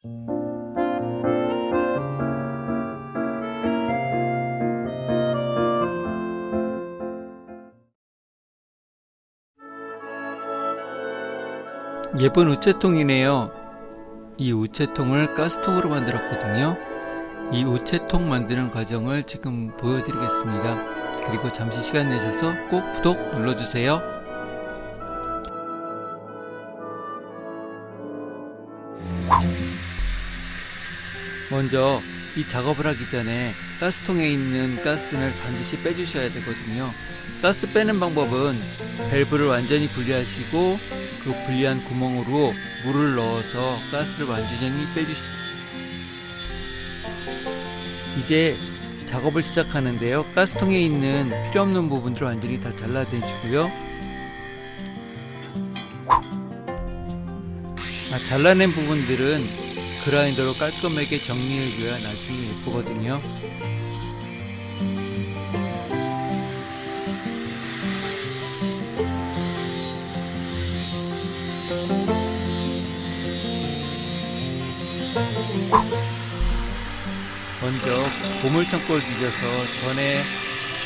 예쁜 우체통이네요. 이 우체통을 가스통으로 만들었거든요. 이 우체통 만드는 과정을 지금 보여드리겠습니다. 그리고 잠시 시간 내셔서 꼭 구독 눌러주세요. 먼저 이 작업을 하기 전에 가스통에 있는 가스를 반드시 빼주셔야 되거든요. 가스 빼는 방법은 밸브를 완전히 분리하시고 그 분리한 구멍으로 물을 넣어서 가스를 완전히 빼주십시오. 이제 작업을 시작하는데요. 가스통에 있는 필요 없는 부분들을 완전히 다 잘라내주고요. 잘라낸 부분들은 그라인더로 깔끔하게 정리해줘야 나중에 예쁘거든요. 먼저 보물창고를 뒤져서 전에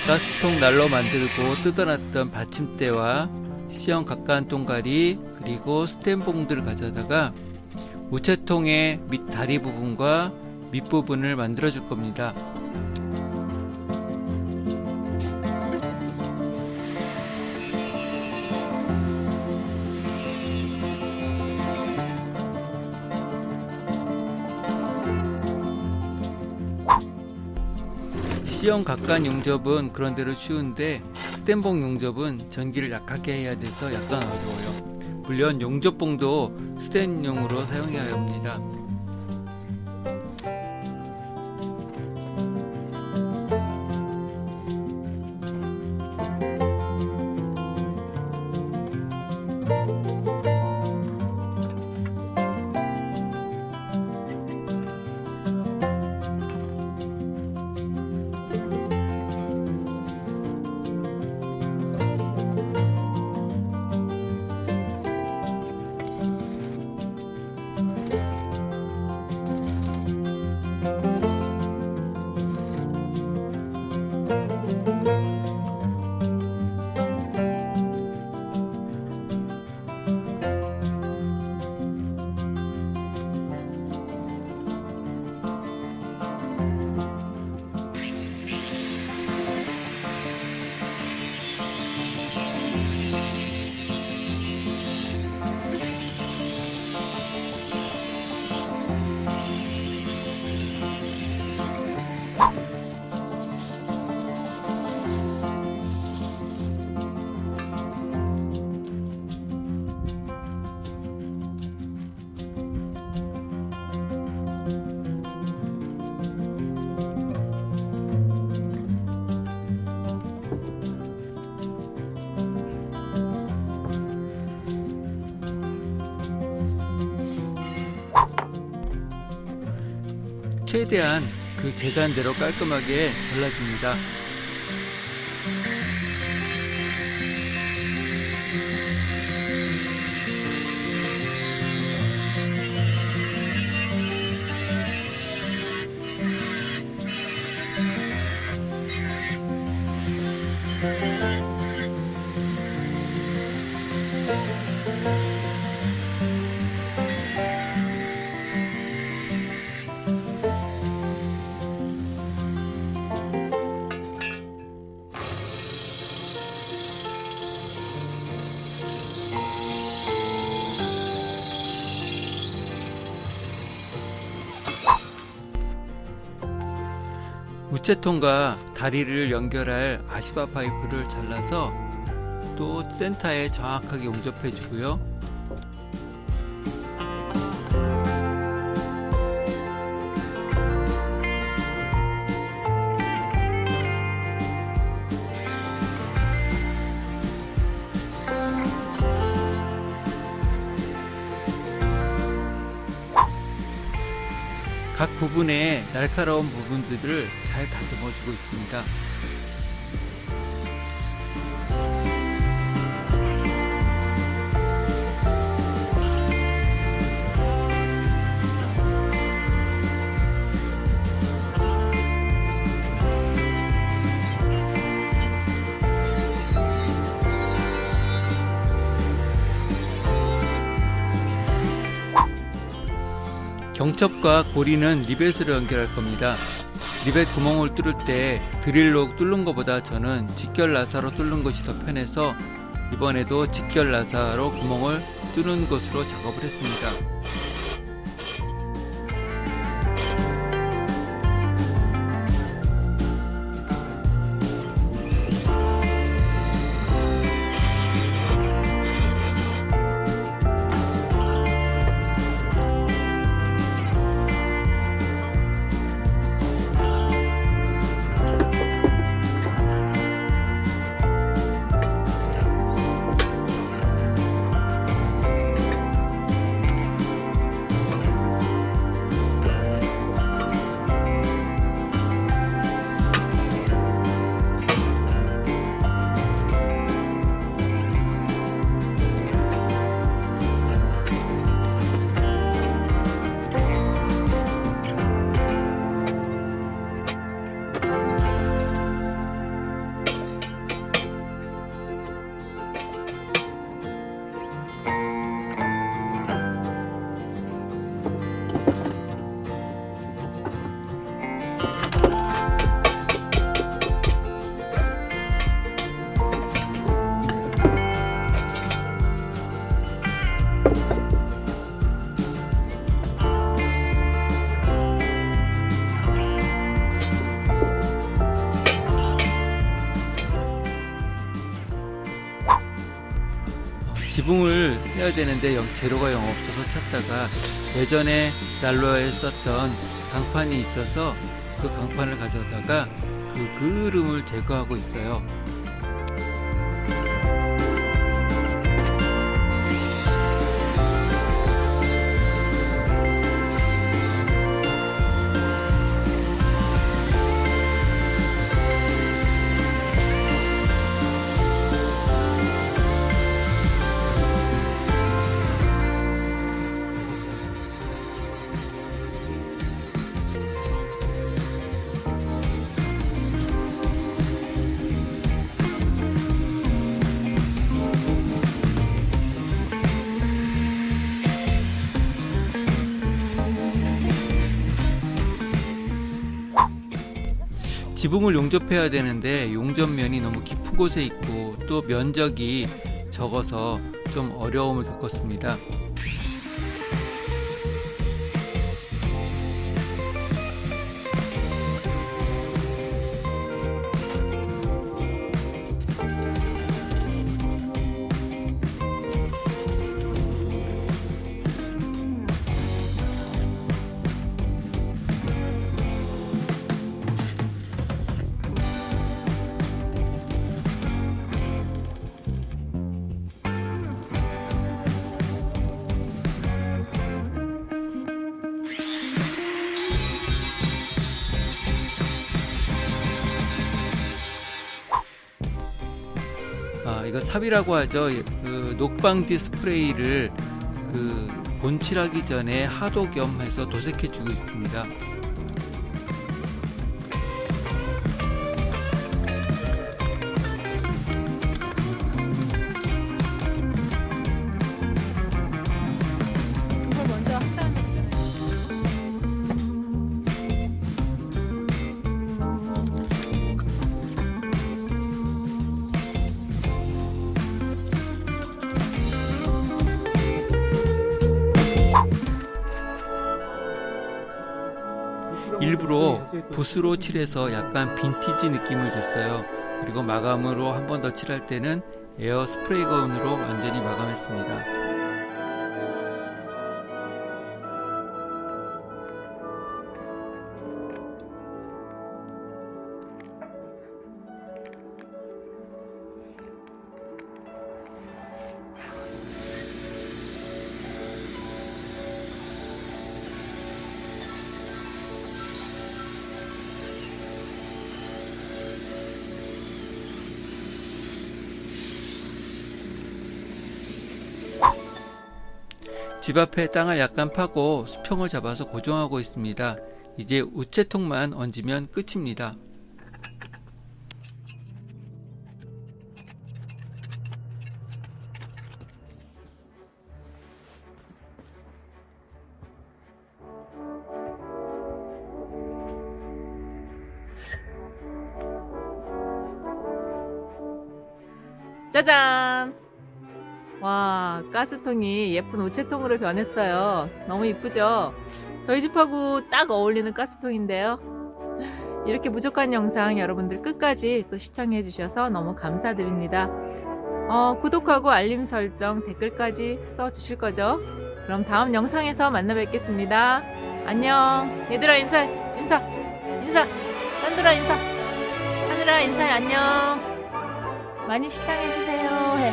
가스통 난로 만들고 뜯어놨던 받침대와 C형 각관 동가리 그리고 스텐봉들을 가져다가 우체통의 밑 다리 부분과 밑부분을 만들어 줄 겁니다. C형 각관 용접은 그런대로 쉬운데 스텐봉 용접은 전기를 약하게 해야 돼서 약간 어려워요. 물론 용접봉도 스텐용으로 사용해야 합니다. 최대한 그 재단대로 깔끔하게 발라줍니다. 우체통과 다리를 연결할 아시바 파이프를 잘라서 또 센터에 정확하게 용접해 주고요. 각 부분에 날카로운 부분들을 잘 다듬어 주고 있습니다. 경첩과 고리는 리벳으로 연결할 겁니다. 리벳 구멍을 뚫을 때 드릴로 뚫는 것보다 저는 직결 나사로 뚫는 것이 더 편해서 이번에도 직결 나사로 구멍을 뚫는 것으로 작업을 했습니다. 지붕을 해야 되는데 재료가 영 없어서 찾다가 예전에 난로에 썼던 강판이 있어서 그 강판을 가져다가 그 그름을 제거하고 있어요. 지붕을 용접해야 되는데 용접면이 너무 깊은 곳에 있고 또 면적이 적어서 좀 어려움을 겪었습니다. 이거 삽이라고 하죠. 그 녹방지 스프레이를 그 본칠하기 전에 하도 겸 해서 도색해 주고 있습니다. 그걸 먼저 한 다음에 있잖아요. 일부러 붓으로 칠해서 약간 빈티지 느낌을 줬어요. 그리고 마감으로 한 번 더 칠할 때는 에어 스프레이건으로 완전히 마감했습니다. 집 앞에 땅을 약간 파고 수평을 잡아서 고정하고 있습니다. 이제 우체통만 얹으면 끝입니다. 짜잔! 와, 가스통이 예쁜 우체통으로 변했어요. 너무 이쁘죠? 저희 집하고 딱 어울리는 가스통인데요. 이렇게 부족한 영상 여러분들 끝까지 또 시청해 주셔서 너무 감사드립니다. 구독하고 알림 설정, 댓글까지 써주실 거죠? 그럼 다음 영상에서 만나 뵙겠습니다. 안녕. 얘들아 인사. 딴들아 인사. 하늘아 인사해. 안녕. 많이 시청해 주세요. 해.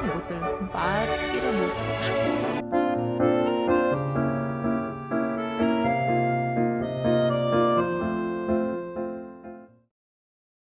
이것들 맛기를 못.